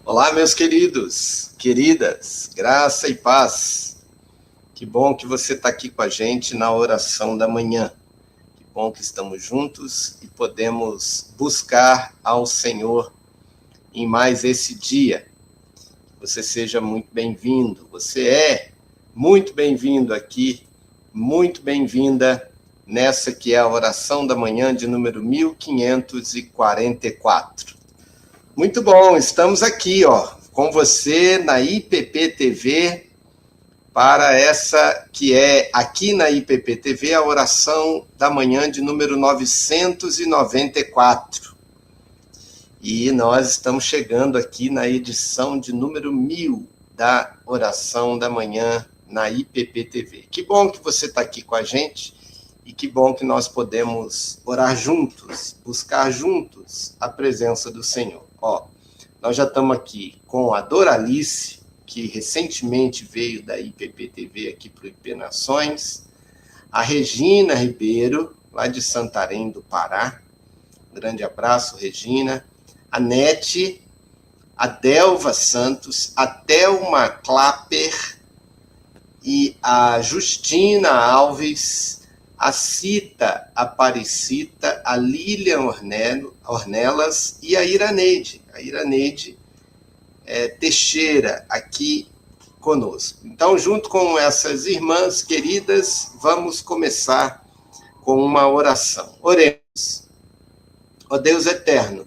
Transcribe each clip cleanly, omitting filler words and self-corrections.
Olá, meus queridos, queridas, graça e paz. Que bom que você está aqui com a gente na oração da manhã. Que bom que estamos juntos e podemos buscar ao Senhor em mais esse dia. Que você seja muito bem-vindo. Você é muito bem-vindo aqui, muito bem-vinda nessa que é a oração da manhã de número 1544. Muito bom, estamos aqui, com você na IPP TV, para essa que é aqui na IPP TV a oração da manhã de número 994. E nós estamos chegando aqui na edição de número 1000 da oração da manhã na IPP TV. Que bom que você está aqui com a gente e que bom que nós podemos orar juntos, buscar juntos a presença do Senhor. Nós já estamos aqui com a Doralice, que recentemente veio da IPP TV aqui para o IP Nações, a Regina Ribeiro, lá de Santarém do Pará, grande abraço, Regina, a Nete, a Delva Santos, a Thelma Clapper e a Justina Alves, a Cita Aparecita, a Lilian Ornelas e a Iraneide. A Iraneide Teixeira aqui conosco. Então, junto com essas irmãs queridas, vamos começar com uma oração. Oremos. Ó Deus eterno,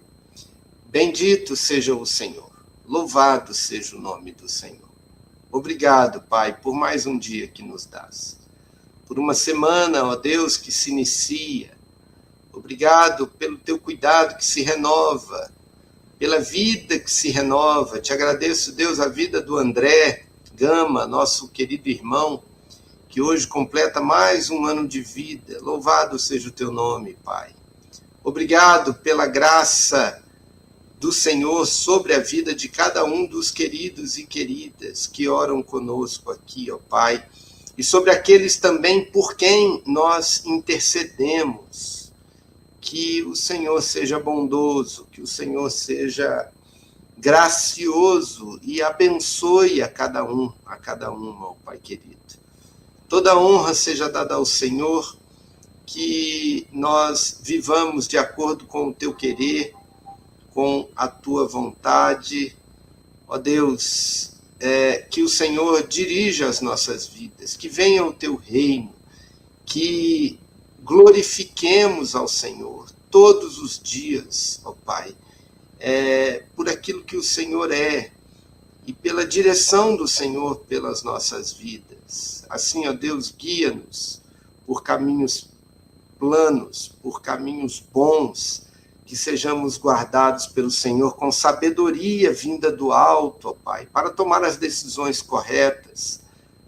bendito seja o Senhor, louvado seja o nome do Senhor. Obrigado, Pai, por mais um dia que nos dás. Por uma semana, ó Deus, que se inicia. Obrigado pelo teu cuidado que se renova, pela vida que se renova. Te agradeço, Deus, a vida do André Gama, nosso querido irmão, que hoje completa mais um ano de vida. Louvado seja o teu nome, Pai. Obrigado pela graça do Senhor sobre a vida de cada um dos queridos e queridas que oram conosco aqui, ó Pai. E sobre aqueles também por quem nós intercedemos. Que o Senhor seja bondoso, que o Senhor seja gracioso e abençoe a cada uma, ó Pai querido. Toda honra seja dada ao Senhor, que nós vivamos de acordo com o teu querer, com a tua vontade. Ó Deus, que o Senhor dirija as nossas vidas, que venha o teu reino, que glorifiquemos ao Senhor todos os dias, ó Pai, por aquilo que o Senhor é e pela direção do Senhor pelas nossas vidas. Assim, ó Deus, guia-nos por caminhos planos, por caminhos bons, que sejamos guardados pelo Senhor com sabedoria vinda do alto, ó Pai, para tomar as decisões corretas.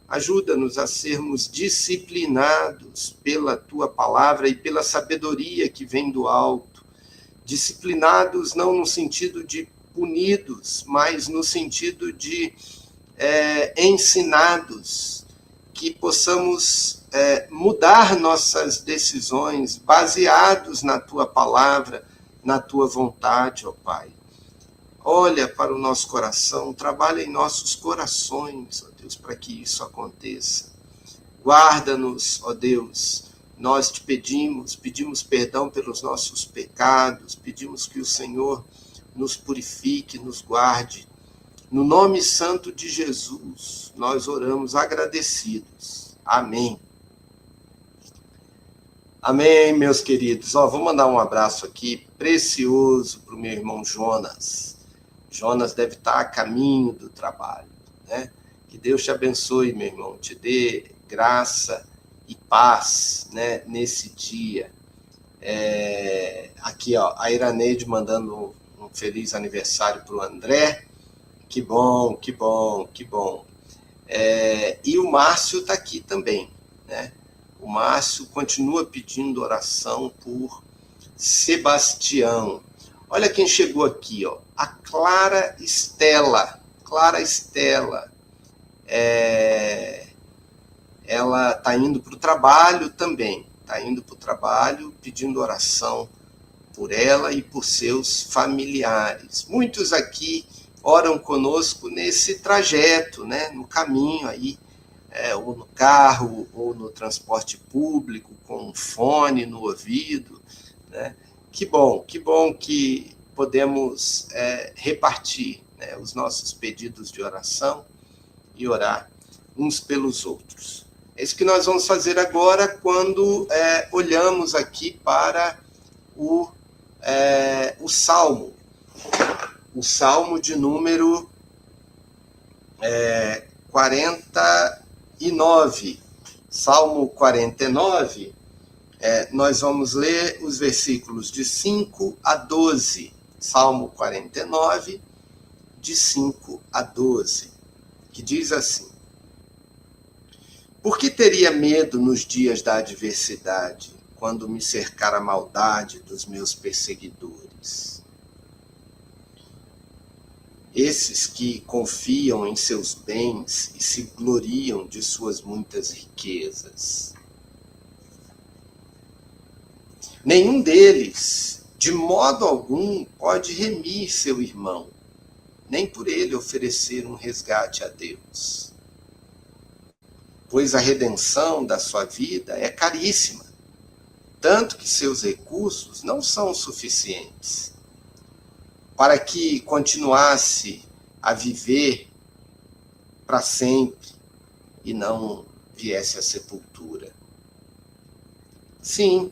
Ajuda-nos a sermos disciplinados pela tua palavra e pela sabedoria que vem do alto. Disciplinados não no sentido de punidos, mas no sentido de ensinados, que possamos mudar nossas decisões baseados na tua palavra, na tua vontade, ó Pai. Olha para o nosso coração, trabalha em nossos corações, ó Deus, para que isso aconteça. Guarda-nos, ó Deus, nós te pedimos perdão pelos nossos pecados, pedimos que o Senhor nos purifique, nos guarde. No nome santo de Jesus, nós oramos agradecidos. Amém. Amém, meus queridos. Vou mandar um abraço aqui precioso para o meu irmão Jonas. Jonas deve estar a caminho do trabalho, né? Que Deus te abençoe, meu irmão, te dê graça e paz, né, nesse dia. Aqui, a Iraneide mandando um feliz aniversário para o André. Que bom, que bom, que bom. E o Márcio está aqui também, né? O Márcio continua pedindo oração por Sebastião. Olha quem chegou aqui, a Clara Estela. Clara Estela. Ela está indo para o trabalho também. Está indo para o trabalho pedindo oração por ela e por seus familiares. Muitos aqui oram conosco nesse trajeto, né? No caminho aí, ou no carro, ou no transporte público, com um fone no ouvido, né? Que bom que podemos repartir, né, os nossos pedidos de oração e orar uns pelos outros. É isso que nós vamos fazer agora quando olhamos aqui para o Salmo de número 49. Salmo 49, nós vamos ler os versículos de 5 a 12. Salmo 49, de 5 a 12, que diz assim: Por que teria medo nos dias da adversidade, quando me cercar a maldade dos meus perseguidores? Esses que confiam em seus bens e se gloriam de suas muitas riquezas. Nenhum deles, de modo algum, pode remir seu irmão, nem por ele oferecer um resgate a Deus. Pois a redenção da sua vida é caríssima, tanto que seus recursos não são suficientes para que continuasse a viver para sempre e não viesse à sepultura. Sim,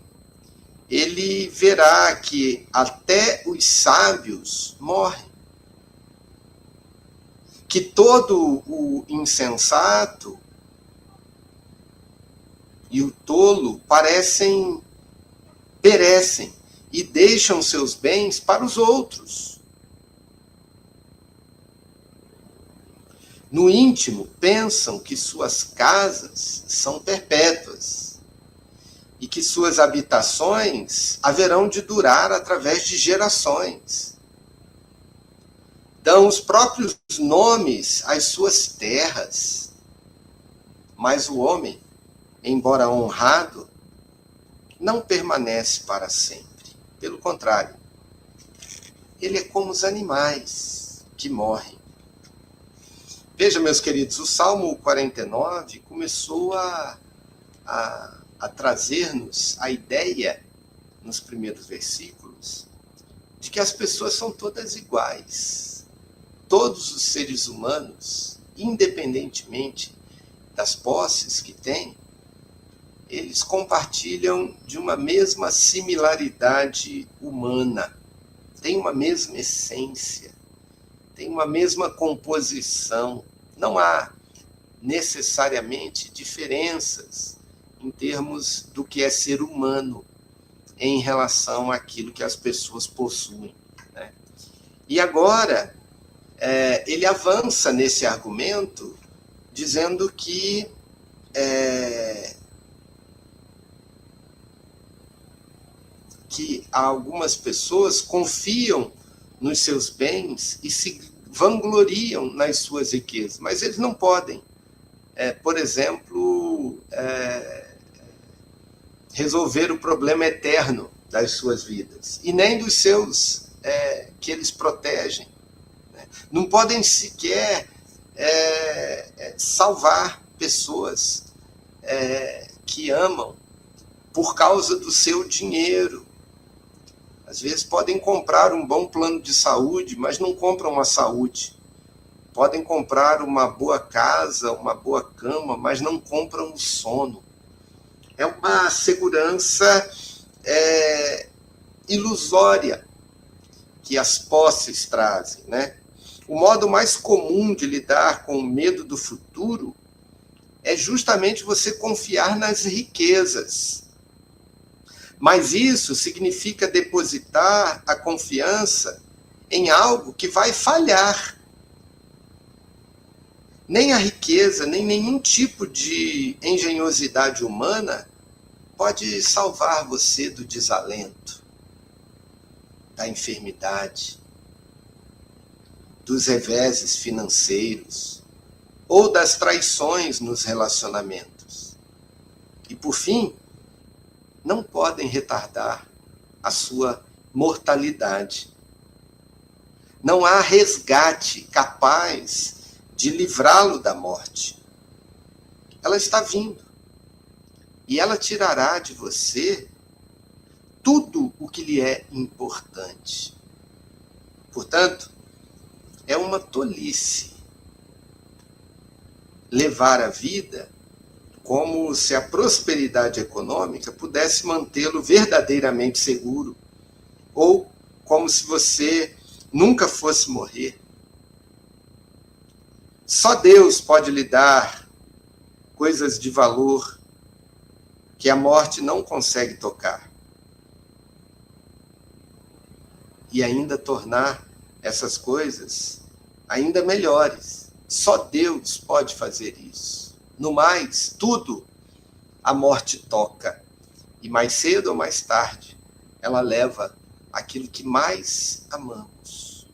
ele verá que até os sábios morrem, que todo o insensato e o tolo perecem e deixam seus bens para os outros. No íntimo, pensam que suas casas são perpétuas e que suas habitações haverão de durar através de gerações. Dão os próprios nomes às suas terras. Mas o homem, embora honrado, não permanece para sempre. Pelo contrário, ele é como os animais que morrem. Veja, meus queridos, o Salmo 49 começou a trazer-nos a ideia, nos primeiros versículos, de que as pessoas são todas iguais. Todos os seres humanos, independentemente das posses que têm, eles compartilham de uma mesma similaridade humana, têm uma mesma essência, têm uma mesma composição. Não há necessariamente diferenças em termos do que é ser humano em relação àquilo que as pessoas possuem, né? E agora, ele avança nesse argumento dizendo que algumas pessoas confiam nos seus bens e se vangloriam nas suas riquezas, mas eles não podem, por exemplo, resolver o problema eterno das suas vidas, e nem dos seus que eles protegem, né? Não podem sequer salvar pessoas que amam por causa do seu dinheiro. Às vezes podem comprar um bom plano de saúde, mas não compram a saúde. Podem comprar uma boa casa, uma boa cama, mas não compram o sono. É uma segurança ilusória que as posses trazem, né? O modo mais comum de lidar com o medo do futuro é justamente você confiar nas riquezas. Mas isso significa depositar a confiança em algo que vai falhar. Nem a riqueza, nem nenhum tipo de engenhosidade humana pode salvar você do desalento, da enfermidade, dos reveses financeiros ou das traições nos relacionamentos. E, por fim, não podem retardar a sua mortalidade. Não há resgate capaz de livrá-lo da morte. Ela está vindo. E ela tirará de você tudo o que lhe é importante. Portanto, é uma tolice levar a vida como se a prosperidade econômica pudesse mantê-lo verdadeiramente seguro, ou como se você nunca fosse morrer. Só Deus pode lhe dar coisas de valor que a morte não consegue tocar. E ainda tornar essas coisas ainda melhores. Só Deus pode fazer isso. No mais, tudo a morte toca. E mais cedo ou mais tarde, ela leva aquilo que mais amamos.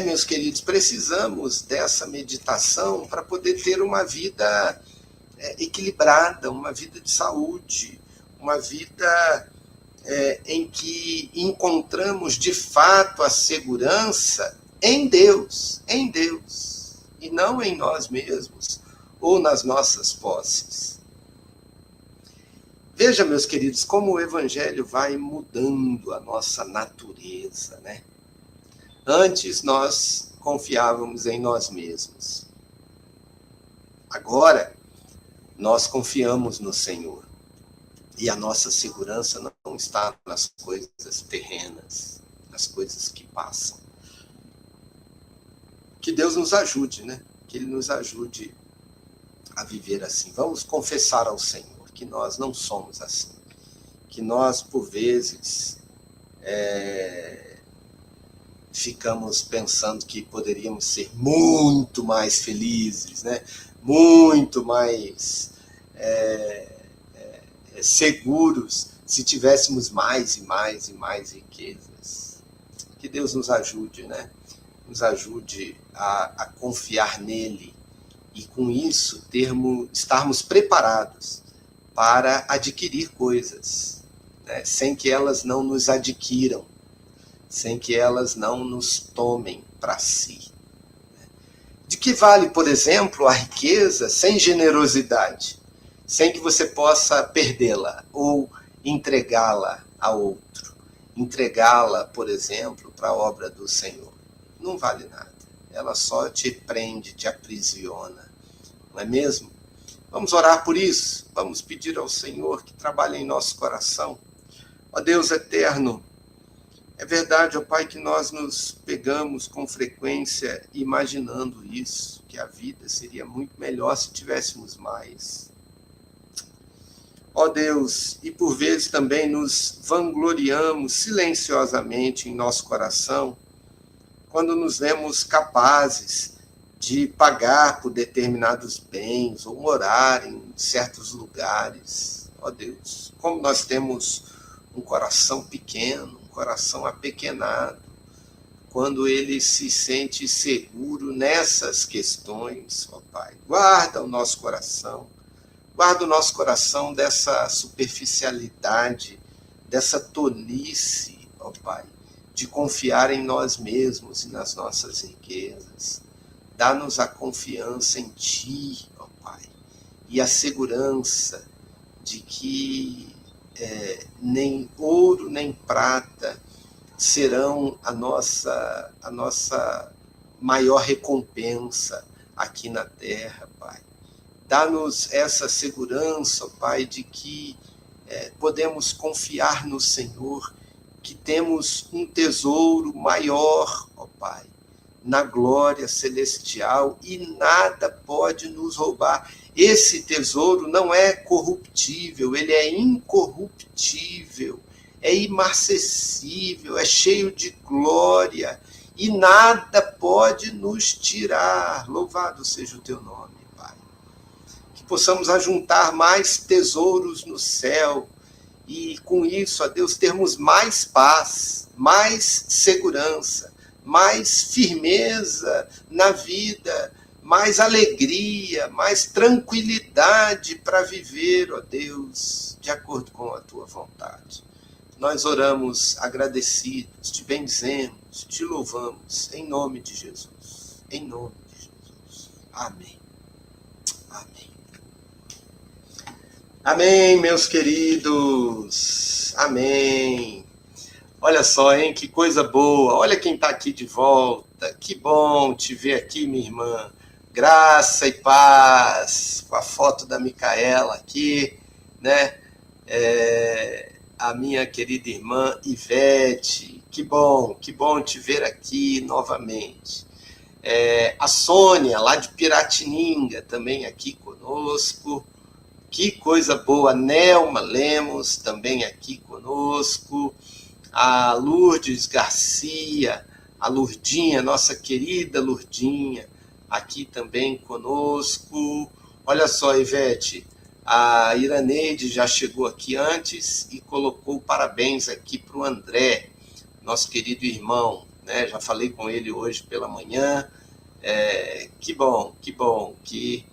Meus queridos, precisamos dessa meditação para poder ter uma vida equilibrada, uma vida de saúde, uma vida em que encontramos de fato a segurança em Deus, e não em nós mesmos ou nas nossas posses. Veja, meus queridos, como o Evangelho vai mudando a nossa natureza, né? Antes nós confiávamos em nós mesmos. Agora nós confiamos no Senhor. E a nossa segurança não está nas coisas terrenas, nas coisas que passam. Que Deus nos ajude, né? Que Ele nos ajude a viver assim. Vamos confessar ao Senhor que nós não somos assim. Que nós, por vezes, ficamos pensando que poderíamos ser muito mais felizes, né? Muito mais seguros se tivéssemos mais e mais e mais riquezas. Que Deus nos ajude, né? Nos ajude a confiar nele e com isso estarmos preparados para adquirir coisas, né? Sem que elas não nos adquiram, sem que elas não nos tomem para si. De que vale, por exemplo, a riqueza sem generosidade? Sem que você possa perdê-la ou entregá-la a outro. Entregá-la, por exemplo, para a obra do Senhor. Não vale nada. Ela só te prende, te aprisiona. Não é mesmo? Vamos orar por isso. Vamos pedir ao Senhor que trabalhe em nosso coração. Ó Deus eterno, é verdade, ó Pai, que nós nos pegamos com frequência imaginando isso, que a vida seria muito melhor se tivéssemos mais. Ó Deus, e por vezes também nos vangloriamos silenciosamente em nosso coração, quando nos vemos capazes de pagar por determinados bens ou morar em certos lugares. Ó Deus, como nós temos um coração pequeno, um coração apequenado, quando ele se sente seguro nessas questões, ó Pai. Guarda o nosso coração dessa superficialidade, dessa tolice, ó Pai, de confiar em nós mesmos e nas nossas riquezas. Dá-nos a confiança em Ti, ó Pai, e a segurança de que nem ouro nem prata serão a nossa maior recompensa aqui na terra, Pai. Dá-nos essa segurança, ó Pai, de que podemos confiar no Senhor, que temos um tesouro maior, ó Pai, na glória celestial, e nada pode nos roubar. Esse tesouro não é corruptível, ele é incorruptível, é imarcessível, é cheio de glória, e nada pode nos tirar. Louvado seja o teu nome, Pai. Que possamos ajuntar mais tesouros no céu, e com isso, ó Deus, termos mais paz, mais segurança, mais firmeza na vida, mais alegria, mais tranquilidade para viver, ó Deus, de acordo com a tua vontade. Nós oramos agradecidos, te bendizemos, adoramos, te louvamos, em nome de Jesus. Em nome de Jesus. Amém. Amém. Amém, meus queridos. Amém. Olha só, hein? Que coisa boa. Olha quem está aqui de volta. Que bom te ver aqui, minha irmã. Graça e paz. Com a foto da Micaela aqui, né? A minha querida irmã Ivete. Que bom te ver aqui novamente. A Sônia, lá de Piratininga, também aqui conosco. Que coisa boa. Nelma Lemos, também aqui conosco. A Lourdes Garcia, a Lurdinha, nossa querida Lurdinha, aqui também conosco. Olha só, Ivete, a Iraneide já chegou aqui antes e colocou parabéns aqui para o André, nosso querido irmão, né? Já falei com ele hoje pela manhã. Que bom que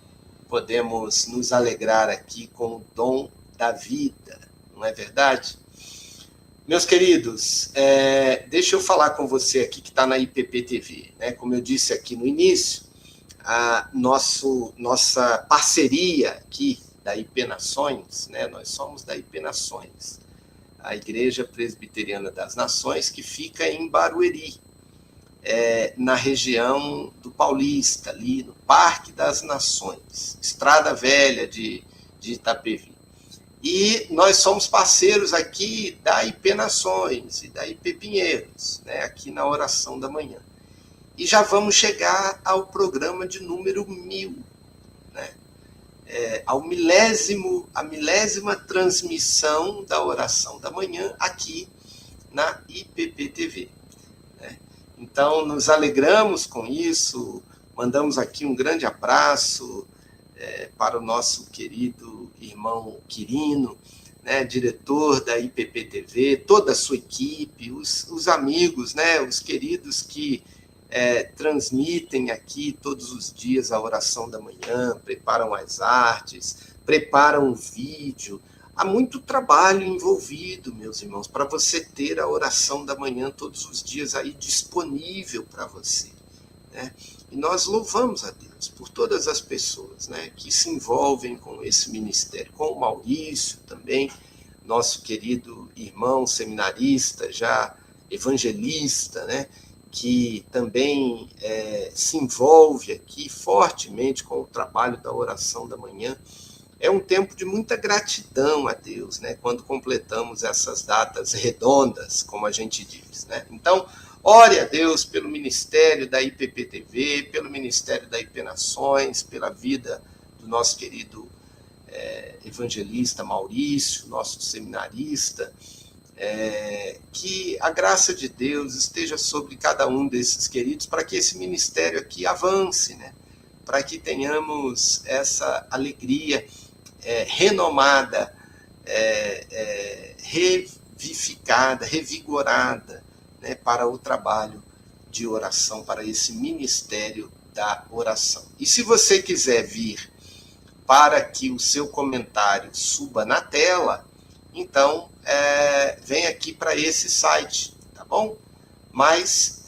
podemos nos alegrar aqui com o dom da vida, não é verdade? Meus queridos, deixa eu falar com você aqui que está na IPP-TV. Né? Como eu disse aqui no início, nossa parceria aqui da IP Nações, né? Nós somos da IP Nações, a Igreja Presbiteriana das Nações, que fica em Barueri, na região do Paulista, ali no Parque das Nações, Estrada Velha de Itapevi. E nós somos parceiros aqui da IP Nações e da IP Pinheiros, né, aqui na Oração da Manhã. E já vamos chegar ao programa de número 1000, né, a milésima transmissão da Oração da Manhã aqui na IPP-TV. Né. Então, nos alegramos com isso, mandamos aqui um grande abraço para o nosso querido irmão Quirino, né, diretor da IPP-TV, toda a sua equipe, os amigos, né, os queridos que transmitem aqui todos os dias a oração da manhã, preparam as artes, preparam o vídeo. Há muito trabalho envolvido, meus irmãos, para você ter a oração da manhã todos os dias aí disponível para você, né? E nós louvamos a Deus por todas as pessoas, né, que se envolvem com esse ministério, com o Maurício também, nosso querido irmão seminarista, já evangelista, né, que também se envolve aqui fortemente com o trabalho da oração da manhã. É um tempo de muita gratidão a Deus, né, quando completamos essas datas redondas, como a gente diz, né? Então, ore a Deus pelo ministério da IPP-TV, pelo ministério da IP Nações, pela vida do nosso querido evangelista Maurício, nosso seminarista, que a graça de Deus esteja sobre cada um desses queridos, para que esse ministério aqui avance, né? Para que tenhamos essa alegria renomada, revivificada, revigorada, né, para o trabalho de oração, para esse ministério da oração. E se você quiser vir para que o seu comentário suba na tela, então vem aqui para esse site, tá bom? Mas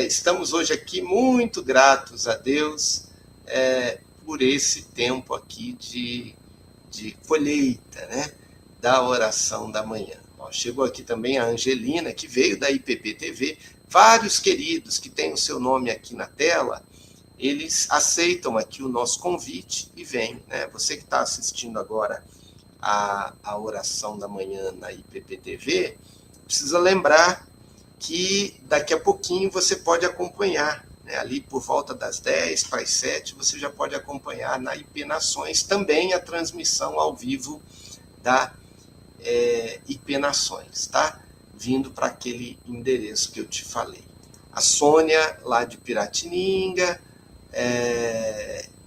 estamos hoje aqui muito gratos a Deus por esse tempo aqui de colheita, né, da oração da manhã. Chegou aqui também a Angelina, que veio da IPP-TV. Vários queridos que têm o seu nome aqui na tela, eles aceitam aqui o nosso convite e vêm, né? Você que está assistindo agora a oração da manhã na IPP-TV, precisa lembrar que daqui a pouquinho você pode acompanhar, né? Ali por volta das 10 para as 7, você já pode acompanhar na IP Nações também a transmissão ao vivo da IP Nações, tá? Vindo para aquele endereço que eu te falei. A Sônia, lá de Piratininga,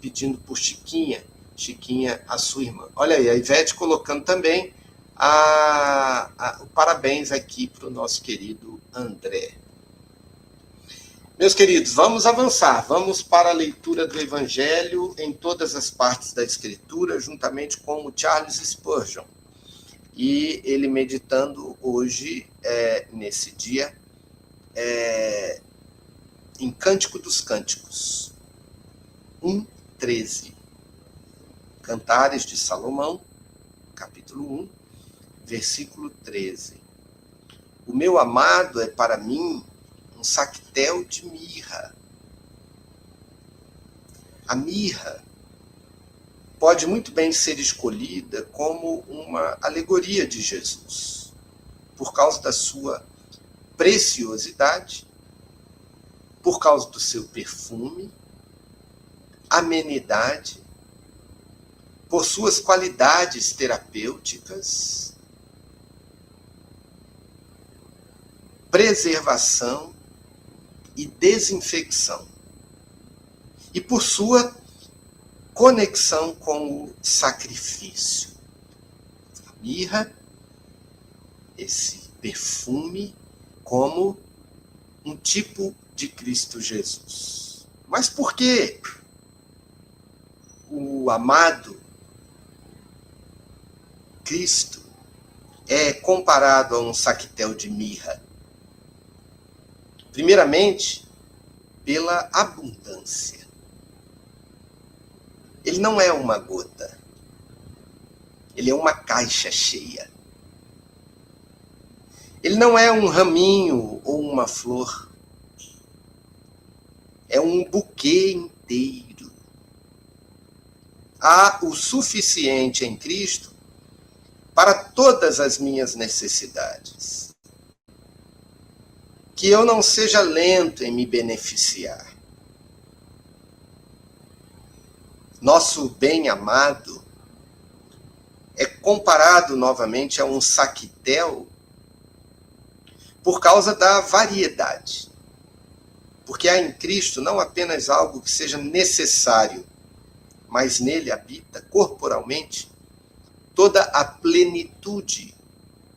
pedindo por Chiquinha, a sua irmã. Olha aí, a Ivete colocando também o parabéns aqui para o nosso querido André. Meus queridos, vamos avançar, vamos para a leitura do Evangelho em todas as partes da Escritura, juntamente com o Charles Spurgeon. E ele meditando hoje, nesse dia em Cântico dos Cânticos, 1:13. Cantares de Salomão, capítulo 1, versículo 13. O meu amado é para mim um saquetel de mirra. A mirra pode muito bem ser escolhida como uma alegoria de Jesus, por causa da sua preciosidade, por causa do seu perfume, amenidade, por suas qualidades terapêuticas, preservação e desinfecção, e por sua conexão com o sacrifício. A mirra, esse perfume, como um tipo de Cristo Jesus. Mas por que o amado Cristo é comparado a um saquetel de mirra? Primeiramente, pela abundância. Ele não é uma gota. Ele é uma caixa cheia. Ele não é um raminho ou uma flor. É um buquê inteiro. Há o suficiente em Cristo para todas as minhas necessidades. Que eu não seja lento em me beneficiar. Nosso bem-amado é comparado novamente a um saquetel por causa da variedade. Porque há em Cristo não apenas algo que seja necessário, mas nele habita corporalmente toda a plenitude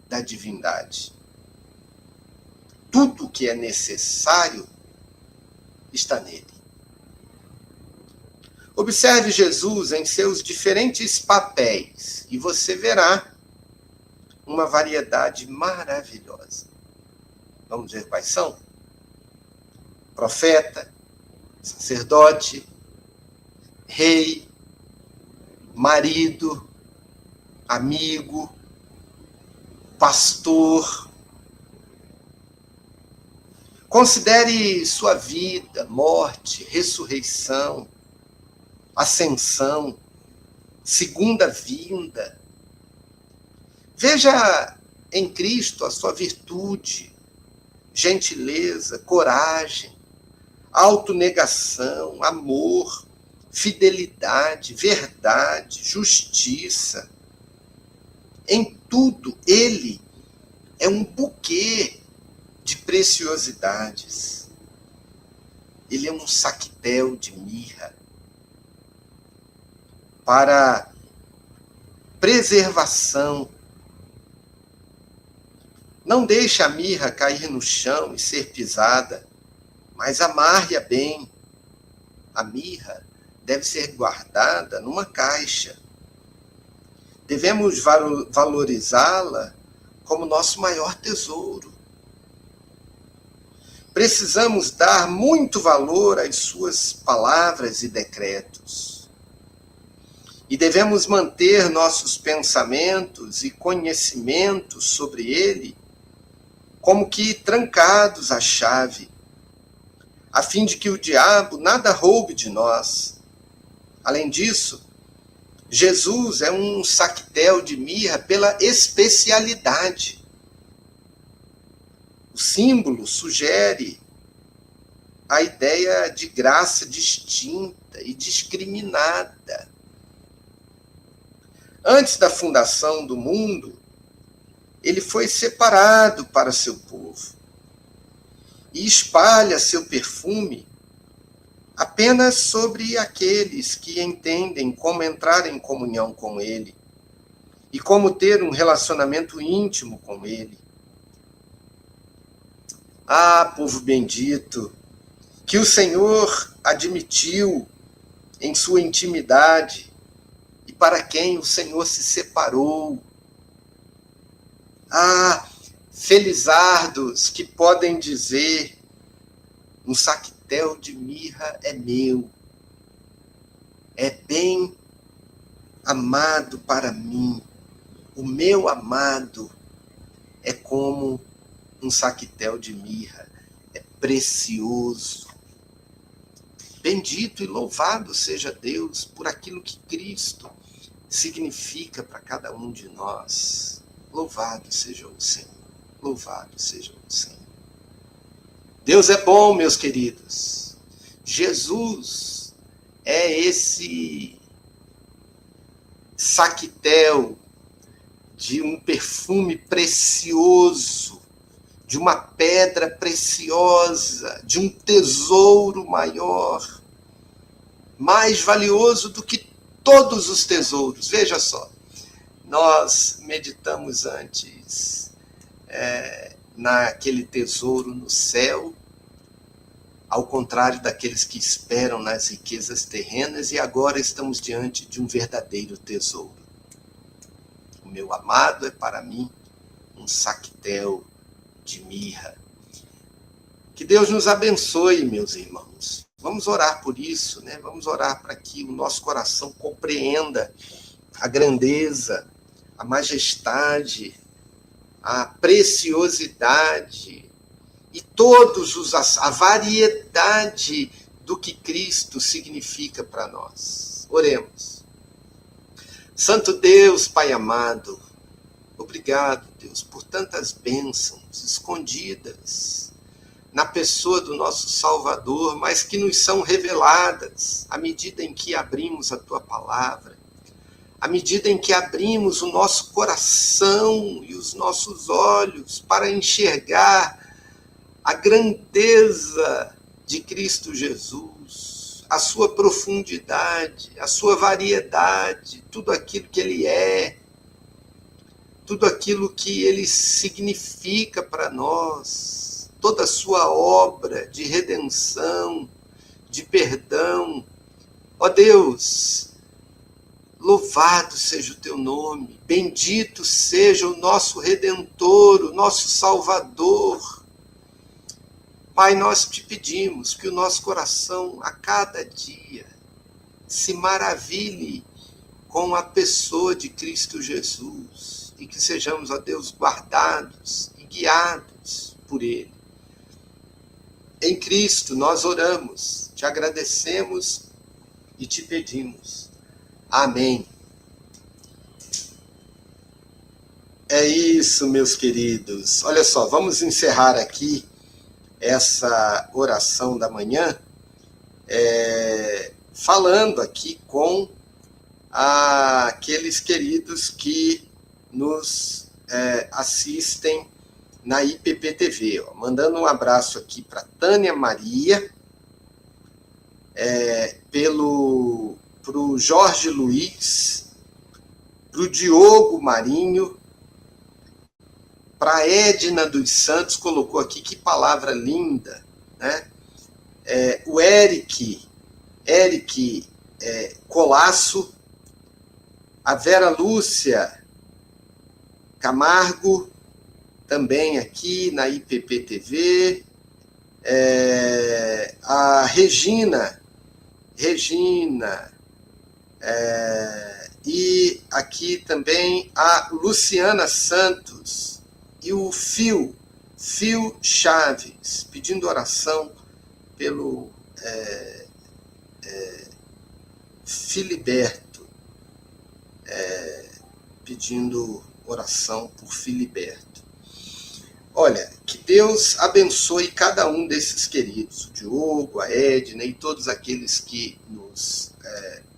da divindade. Tudo que é necessário está nele. Observe Jesus em seus diferentes papéis e você verá uma variedade maravilhosa. Vamos ver quais são? Profeta, sacerdote, rei, marido, amigo, pastor. Considere sua vida, morte, ressurreição, ascensão, segunda vinda. Veja em Cristo a sua virtude, gentileza, coragem, autonegação, amor, fidelidade, verdade, justiça. Em tudo, ele é um buquê de preciosidades. Ele é um saquetel de mirra para preservação. Não deixe a mirra cair no chão e ser pisada, mas amarre-a bem. A mirra deve ser guardada numa caixa. Devemos valorizá-la como nosso maior tesouro. Precisamos dar muito valor às suas palavras e decretos. E devemos manter nossos pensamentos e conhecimentos sobre ele como que trancados à chave, a fim de que o diabo nada roube de nós. Além disso, Jesus é um saquetel de mirra pela especialidade. O símbolo sugere a ideia de graça distinta e discriminada. Antes da fundação do mundo, ele foi separado para seu povo e espalha seu perfume apenas sobre aqueles que entendem como entrar em comunhão com ele e como ter um relacionamento íntimo com ele. Ah, povo bendito, que o Senhor admitiu em sua intimidade e para quem o Senhor se separou. Ah, felizardos que podem dizer: um saquetel de mirra é meu, é bem amado para mim. O meu amado é como um saquetel de mirra, é precioso. Bendito e louvado seja Deus por aquilo que Cristo significa para cada um de nós. Louvado seja o Senhor, louvado seja o Senhor. Deus é bom, meus queridos. Jesus é esse saquetel de um perfume precioso, de uma pedra preciosa, de um tesouro maior, mais valioso do que todos os tesouros. Veja só, nós meditamos antes naquele tesouro no céu, ao contrário daqueles que esperam nas riquezas terrenas, e agora estamos diante de um verdadeiro tesouro. O meu amado é para mim um saquetel de mirra. Que Deus nos abençoe, meus irmãos. Vamos orar por isso, né? Vamos orar para que o nosso coração compreenda a grandeza, a majestade, a preciosidade e a variedade do que Cristo significa para nós. Oremos. Santo Deus, Pai amado, obrigado, Deus, por tantas bênçãos escondidas na pessoa do nosso Salvador, mas que nos são reveladas à medida em que abrimos a Tua palavra, à medida em que abrimos o nosso coração e os nossos olhos para enxergar a grandeza de Cristo Jesus, a sua profundidade, a sua variedade, tudo aquilo que Ele é, tudo aquilo que Ele significa para nós, toda a sua obra de redenção, de perdão. Ó Deus, louvado seja o Teu nome, bendito seja o nosso Redentor, o nosso Salvador. Pai, nós te pedimos que o nosso coração, a cada dia, se maravilhe com a pessoa de Cristo Jesus e que sejamos, ó Deus, guardados e guiados por Ele. Em Cristo nós oramos, te agradecemos e te pedimos. Amém. É isso, meus queridos. Olha só, vamos encerrar aqui essa oração da manhã, falando aqui com aqueles queridos que nos assistem na IPP-TV. Mandando um abraço aqui para Tânia Maria, para o Jorge Luiz, para o Diogo Marinho, para a Edna dos Santos, colocou aqui, que palavra linda, né? O Eric Colasso, a Vera Lúcia Camargo, também aqui na IPP-TV, a Regina, e aqui também a Luciana Santos, e o Fio Chaves, pedindo oração pelo Filiberto, pedindo oração por Filiberto. Olha, que Deus abençoe cada um desses queridos, o Diogo, a Edna e todos aqueles que nos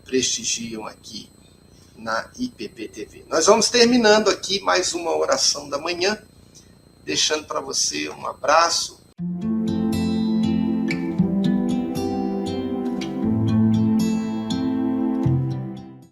prestigiam aqui na IPP-TV. Nós vamos terminando aqui mais uma oração da manhã, deixando para você um abraço